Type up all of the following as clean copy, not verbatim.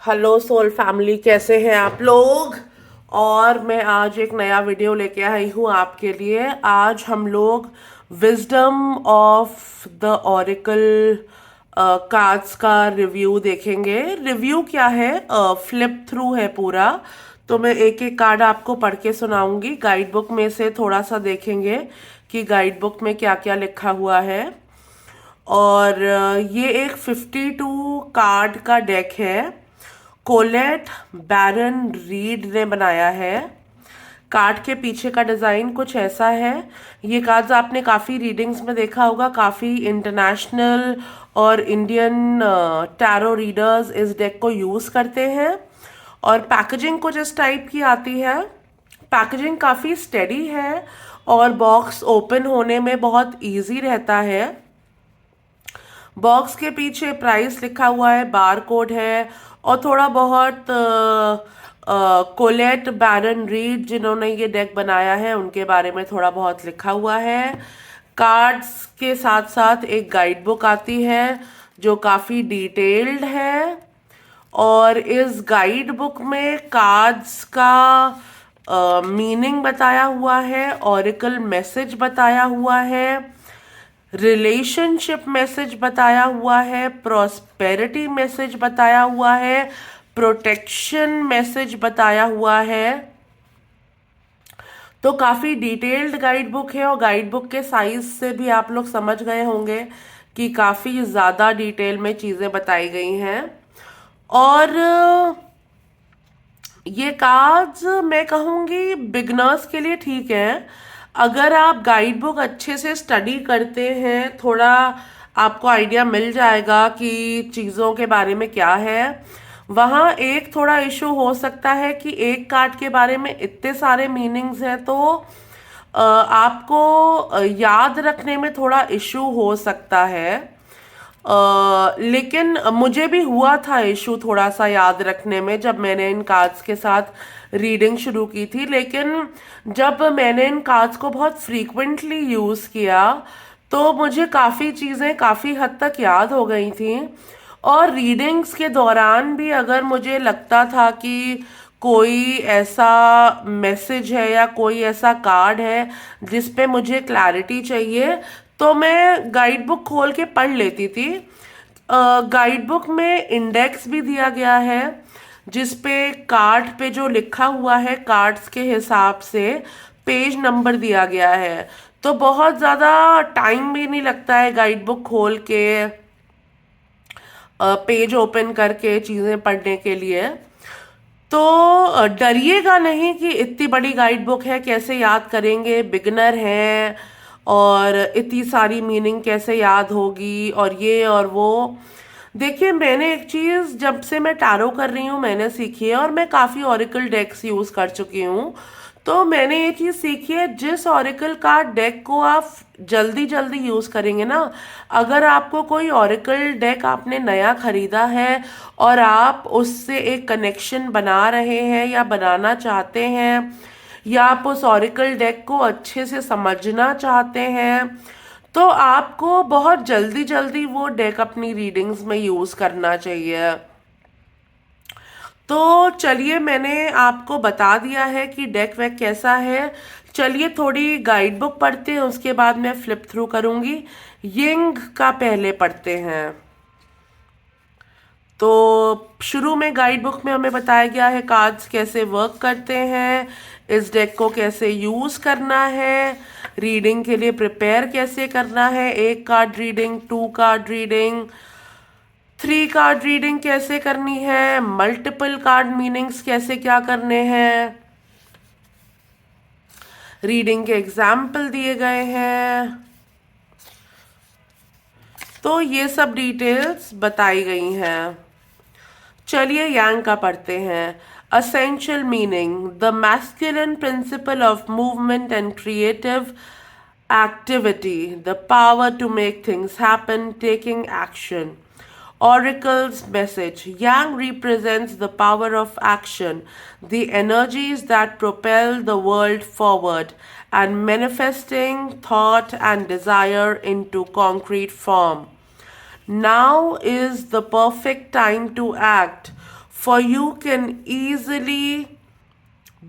Hello soul family, कैसे हैं आप लोग। और मैं आज एक नया वीडियो लेके आई हूँ आपके लिए। आज हम लोग wisdom of the auricle cards का रिव्यू देखेंगे। रिव्यू क्या है, फ्लिप थ्रू है पूरा। तो मैं एक एक कार्ड आपको पढ़ के सुनाऊंगी। गाइड बुक में से थोड़ा सा देखेंगे कि गाइड बुक में क्या क्या लिखा हुआ है। और ये एक 52 कार्ड का डेक है। कोलेट बैरन रीड ने बनाया है। कार्ड के पीछे का डिज़ाइन कुछ ऐसा है। ये कार्ड्स आपने काफ़ी रीडिंग्स में देखा होगा। काफ़ी इंटरनेशनल और इंडियन टैरो रीडर्स इस डेक को यूज़ करते हैं। और पैकेजिंग कुछ इस टाइप की आती है। पैकेजिंग काफ़ी स्टेडी है और बॉक्स ओपन होने में बहुत इजी रहता है। बॉक्स के पीछे प्राइस लिखा हुआ है, बार कोड है और थोड़ा बहुत कोलेट बैरन रीड जिन्होंने ये डेक बनाया है उनके बारे में थोड़ा बहुत लिखा हुआ है। कार्ड्स के साथ साथ एक गाइड बुक आती है जो काफ़ी डिटेल्ड है। और इस गाइड बुक में कार्ड्स का मीनिंग बताया हुआ है, ऑरिकल मैसेज बताया हुआ है, रिलेशनशिप मैसेज बताया हुआ है, प्रॉस्पेरिटी मैसेज बताया हुआ है, प्रोटेक्शन मैसेज बताया हुआ है। तो काफ़ी डिटेल्ड गाइड बुक है और गाइड बुक के साइज से भी आप लोग समझ गए होंगे कि काफ़ी ज़्यादा डिटेल में चीज़ें बताई गई हैं। और ये कार्ड्स मैं कहूँगी बिगनर्स के लिए ठीक है। अगर आप गाइड बुक अच्छे से स्टडी करते हैं, थोड़ा आपको आइडिया मिल जाएगा कि चीज़ों के बारे में क्या है। वहाँ एक थोड़ा इशू हो सकता है कि एक कार्ड के बारे में इतने सारे मीनिंग्स हैं तो आपको याद रखने में थोड़ा इशू हो सकता है। लेकिन मुझे भी हुआ था इशू थोड़ा सा याद रखने में जब मैंने इन कार्ड्स के साथ रीडिंग शुरू की थी। लेकिन जब मैंने इन कार्ड्स को बहुत फ्रीक्वेंटली यूज़ किया तो मुझे काफ़ी चीज़ें काफ़ी हद तक याद हो गई थी। और रीडिंग्स के दौरान भी अगर मुझे लगता था कि कोई ऐसा मैसेज है या कोई ऐसा कार्ड है जिस पे मुझे क्लैरिटी चाहिए तो मैं गाइड बुक खोल के पढ़ लेती थी। गाइड बुक में इंडेक्स भी दिया गया है जिस पे कार्ड पे जो लिखा हुआ है कार्ड्स के हिसाब से पेज नंबर दिया गया है। तो बहुत ज़्यादा टाइम भी नहीं लगता है गाइड बुक खोल के पेज ओपन करके चीज़ें पढ़ने के लिए। तो डरिएगा नहीं कि इतनी बड़ी गाइड बुक है कैसे याद करेंगे, बिगनर हैं और इतनी सारी मीनिंग कैसे याद होगी और ये और वो। देखिए, मैंने एक चीज़ जब से मैं टैरो कर रही हूँ मैंने सीखी है और मैं काफ़ी ऑरिकल डेक्स यूज़ कर चुकी हूँ। तो मैंने ये चीज़ सीखी है, जिस ऑरिकल का डेक को आप जल्दी जल्दी यूज़ करेंगे ना, अगर आपको कोई ऑरिकल डेक आपने नया खरीदा है और आप उससे एक कनेक्शन बना रहे हैं या बनाना चाहते हैं या आप उस ऑरिकल डेक को अच्छे से समझना चाहते हैं तो आपको बहुत जल्दी जल्दी वो डेक अपनी रीडिंग्स में यूज़ करना चाहिए। तो चलिए, मैंने आपको बता दिया है कि डेक वेक कैसा है। चलिए थोड़ी गाइड बुक पढ़ते हैं, उसके बाद मैं फ्लिप थ्रू करूँगी। यिंग का पहले पढ़ते हैं। तो शुरू में गाइड बुक में हमें बताया गया है कार्ड्स कैसे वर्क करते हैं, इस डेक को कैसे यूज़ करना है, रीडिंग के लिए प्रिपेयर कैसे करना है, एक card reading, two card reading, three card reading कैसे करनी है, मल्टीपल कार्ड मीनिंग्स कैसे क्या करने हैं, रीडिंग के एग्जाम्पल दिए गए हैं। तो ये सब डिटेल्स बताई गई हैं। चलिए यांग का पढ़ते हैं। Essential meaning, the masculine principle of movement and creative activity, the power to make things happen, taking action. Oracle's message, Yang represents the power of action, the energies that propel the world forward and manifesting thought and desire into concrete form. Now is the perfect time to act, for you can easily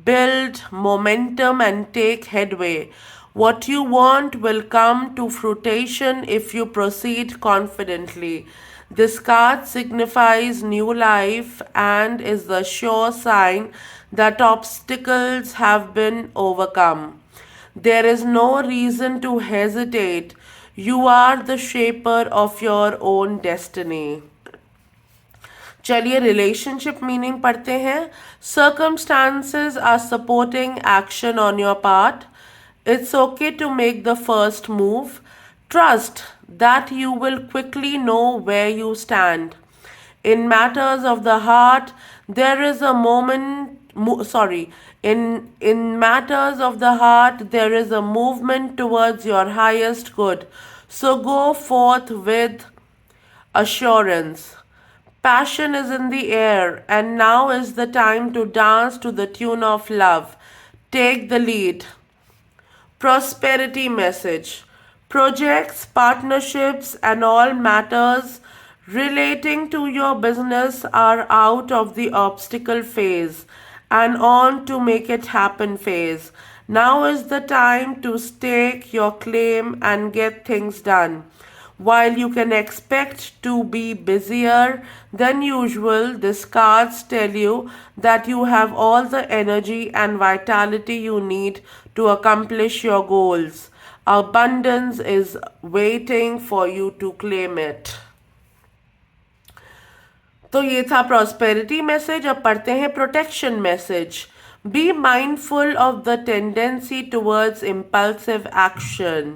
build momentum and take headway. What you want will come to fruition if you proceed confidently. This card signifies new life and is the sure sign that obstacles have been overcome. There is no reason to hesitate. You are the shaper of your own destiny. चलिए relationship meaning पढ़ते हैं. Circumstances are supporting action on your part. It's okay to make the first move. Trust that you will quickly know where you stand. In matters of the heart, there is a in matters of the heart, there is a movement towards your highest good. So go forth with assurance. Passion is in the air, and now is the time to dance to the tune of love. Take the lead. Prosperity message. Projects, partnerships, and all matters relating to your business are out of the obstacle phase and on to make it happen phase. Now is the time to stake your claim and get things done. While you can expect to be busier than usual, these cards tell you that you have all the energy and vitality you need to accomplish your goals. Abundance is waiting for you to claim it. तो ये था prosperity message. अब पढ़ते हैं protection message. Be mindful of the tendency towards impulsive action,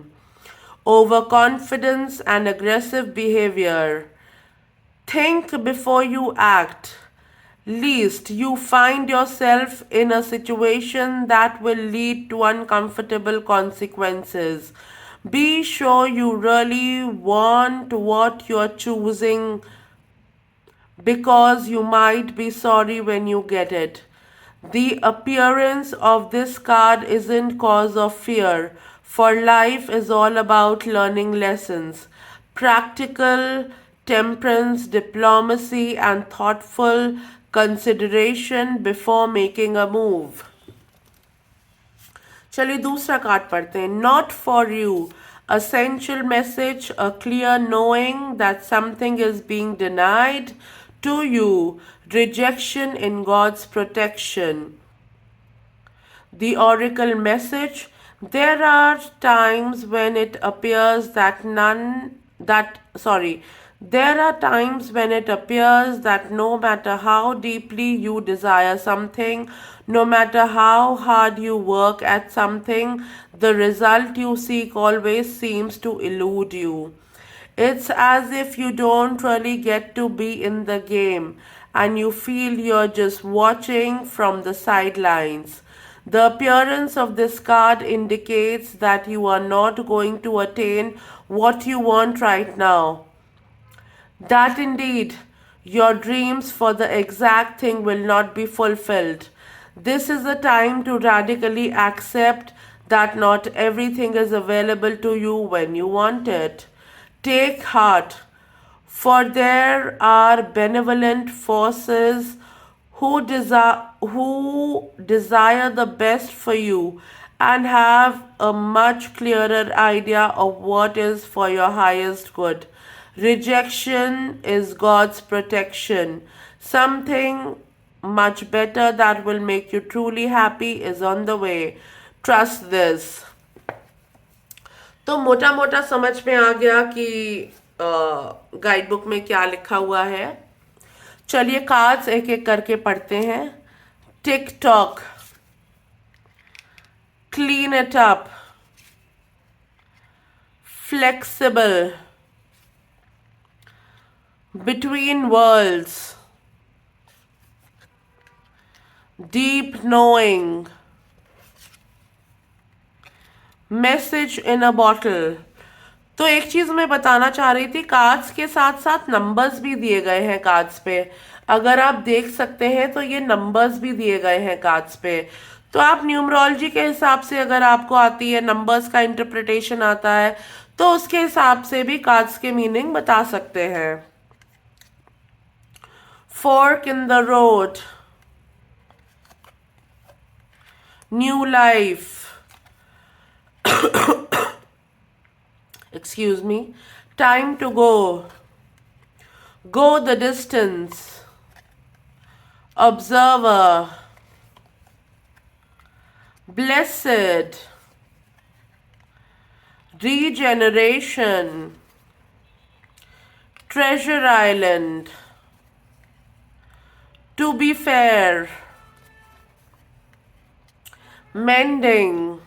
overconfidence and aggressive behavior. Think before you act, lest you find yourself in a situation that will lead to uncomfortable consequences. Be sure you really want what you're choosing, because you might be sorry when you get it. The appearance of this card isn't cause of fear, for life is all about learning lessons. Practical temperance, diplomacy, and thoughtful consideration before making a move. चलिए दूसरा card पढ़ते हैं. Not for you. Essential message, a clear knowing that something is being denied to you. Rejection in God's protection. The oracle message. There are times when it appears that no matter how deeply you desire something, no matter how hard you work at something, the result you seek always seems to elude you. It's as if you don't really get to be in the game and you feel you're just watching from the sidelines. The appearance of this card indicates that you are not going to attain what you want right now. That indeed, your dreams for the exact thing will not be fulfilled. This is the time to radically accept that not everything is available to you when you want it. Take heart, for there are benevolent forces who desire the best for you and have a much clearer idea of what is for your highest good. Rejection is God's protection. Something much better that will make you truly happy is on the way. Trust this. तो मोटा मोटा समझ में आ गया कि guide book में क्या लिखा हुआ है. चलिए कार्ड्स एक एक करके पढ़ते हैं. Tick tock, clean it up, flexible, between worlds, deep knowing, message in a bottle. तो एक चीज मैं बताना चाह रही थी, कार्ड्स के साथ साथ नंबर्स भी दिए गए हैं कार्ड्स पे. अगर आप देख सकते हैं तो ये नंबर्स भी दिए गए हैं कार्ड्स पे. तो आप न्यूमरोलॉजी के हिसाब से अगर आपको आती है, नंबर्स का इंटरप्रिटेशन आता है, तो उसके हिसाब से भी कार्ड्स के मीनिंग बता सकते हैं. fork in the road, new life, excuse me, time to go the distance, observer, blessed, regeneration, treasure island, to be fair, mending,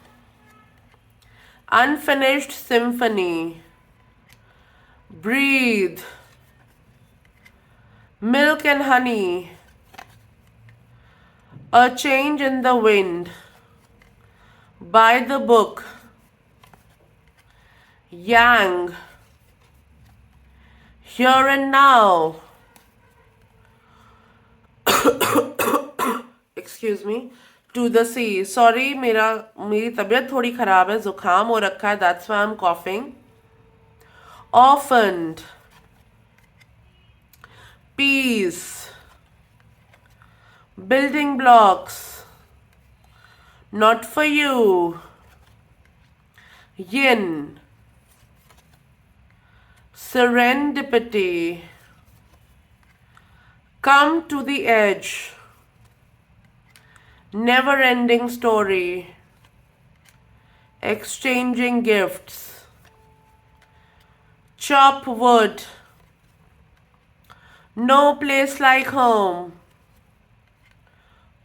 unfinished symphony, breathe, milk and honey, a change in the wind, by the book, yang, here and now, excuse me, to the sea. Sorry, मेरी तबीयत थोड़ी खराब है, जुकाम हो रखा है, that's why I'm coughing. Orphaned, peace, building blocks, not for you, yin, serendipity, come to the edge, never-ending story, exchanging gifts, chop wood, no place like home,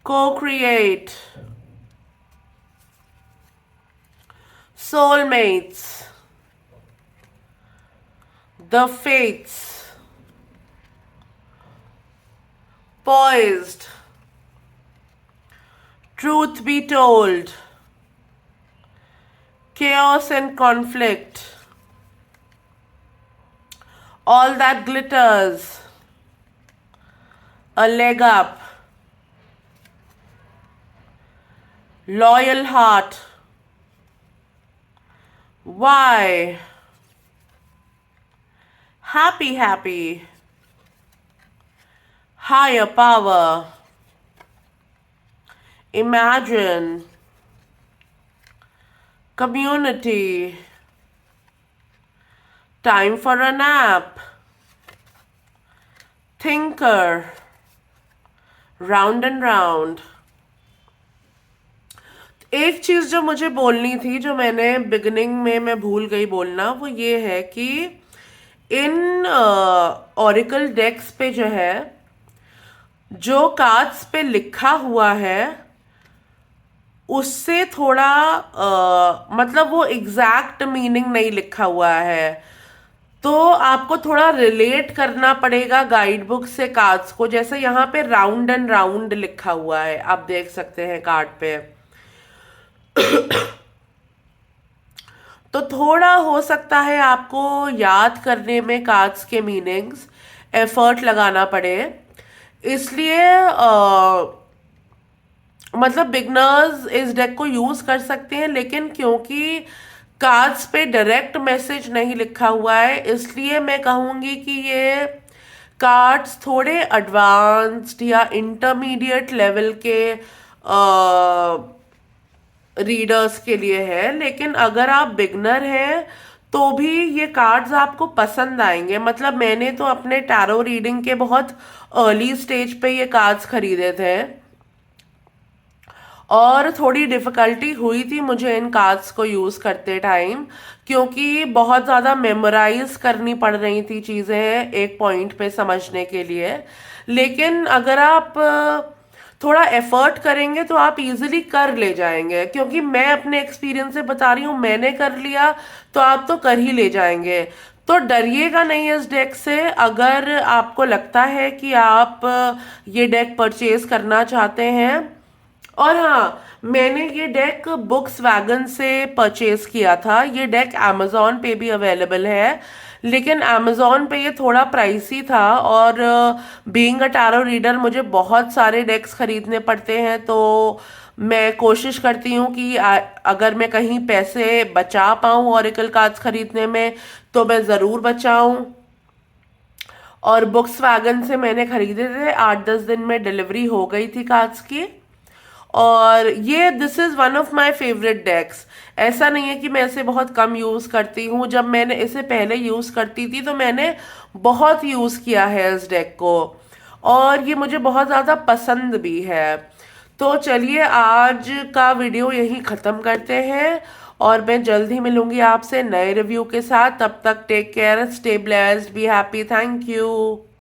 co-create, soulmates, the fates, poised, truth be told, chaos and conflict, all that glitters, a leg up, loyal heart, why, happy, higher power, imagine, community, time for a nap, thinker, round and round. एक चीज जो मुझे बोलनी थी, जो मैंने beginning में मैं भूल गई बोलना, वो ये है कि इन ऑरिकल डेक्स पे जो है, जो कार्ड्स पे लिखा हुआ है उससे थोड़ा मतलब वो एग्जैक्ट मीनिंग नहीं लिखा हुआ है, तो आपको थोड़ा रिलेट करना पड़ेगा गाइड बुक से कार्ड्स को. जैसे यहाँ पे राउंड एंड राउंड लिखा हुआ है, आप देख सकते हैं कार्ड पे. तो थोड़ा हो सकता है आपको याद करने में कार्ड्स के मीनिंग्स एफर्ट लगाना पड़े. इसलिए मतलब बिगनर्स इस डेक को यूज कर सकते हैं, लेकिन क्योंकि कार्ड्स पे डायरेक्ट मैसेज नहीं लिखा हुआ है, इसलिए मैं कहूँगी कि ये कार्ड्स थोड़े एडवांस्ड या इंटरमीडिएट लेवल के रीडर्स के लिए है. लेकिन अगर आप बिगनर हैं तो भी ये कार्ड्स आपको पसंद आएंगे. मतलब मैंने तो अपने टैरो रीडिंग के बहुत अर्ली स्टेज पे ये कार्ड्स खरीदे थे और थोड़ी डिफ़िकल्टी हुई थी मुझे इन कार्ड्स को यूज़ करते टाइम, क्योंकि बहुत ज़्यादा मेमोराइज करनी पड़ रही थी चीज़ें एक पॉइंट पे समझने के लिए. लेकिन अगर आप थोड़ा एफर्ट करेंगे तो आप इजीली कर ले जाएंगे, क्योंकि मैं अपने एक्सपीरियंस से बता रही हूँ, मैंने कर लिया तो आप तो कर ही ले जाएंगे. तो डरिएगा नहीं इस डेक से. अगर आपको लगता है कि आप ये डेक परचेज करना चाहते हैं, और हाँ, मैंने ये डेक बुक्स वैगन से परचेज किया था. ये डेक अमेजोन पे भी अवेलेबल है, लेकिन अमेजोन पे ये थोड़ा प्राइसी था, और बीइंग अ टैरो रीडर मुझे बहुत सारे डेक्स खरीदने पड़ते हैं, तो मैं कोशिश करती हूँ कि अगर मैं कहीं पैसे बचा पाऊँ ऑरिकल कार्ड्स खरीदने में तो मैं ज़रूर बचाऊँ. और बुक्स वैगन से मैंने खरीदे थे, 8-10 दिन में डिलीवरी हो गई थी कार्ड्स की। और ये this is one of my favourite decks. ऐसा नहीं है कि मैं इसे बहुत कम यूज़ करती हूँ, जब मैंने इसे पहले यूज़ करती थी तो मैंने बहुत यूज़ किया है इस डेक को, और ये मुझे बहुत ज़्यादा पसंद भी है। तो चलिए आज का वीडियो यहीं ख़त्म करते हैं, और मैं जल्द ही मिलूंगी आपसे नए रिव्यू के साथ। तब तक take care, stay blessed, be happy, thank you.